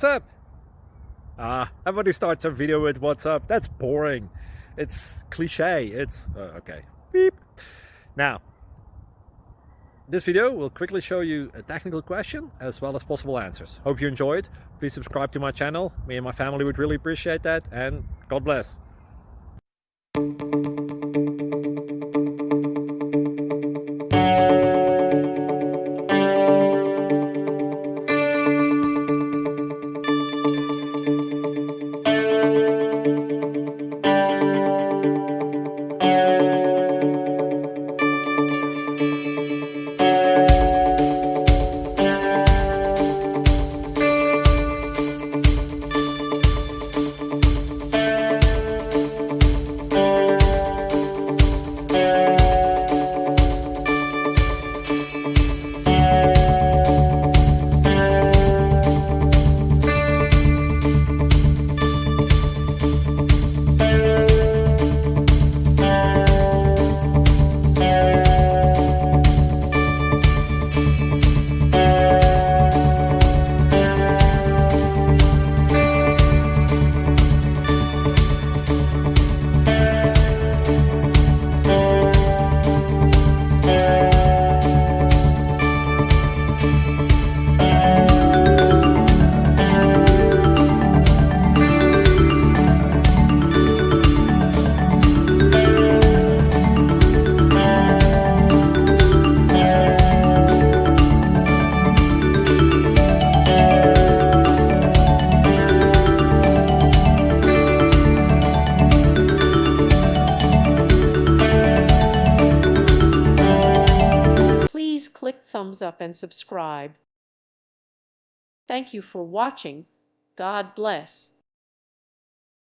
What's up? Everybody starts a video with what's up. That's boring. It's cliche. It's okay. Beep. Now, this video will quickly show you a technical question as well as possible answers. Hope you enjoyed. Please subscribe to my channel. Me and my family would really appreciate that, and God bless. Please click thumbs up and subscribe. Thank you for watching. God bless.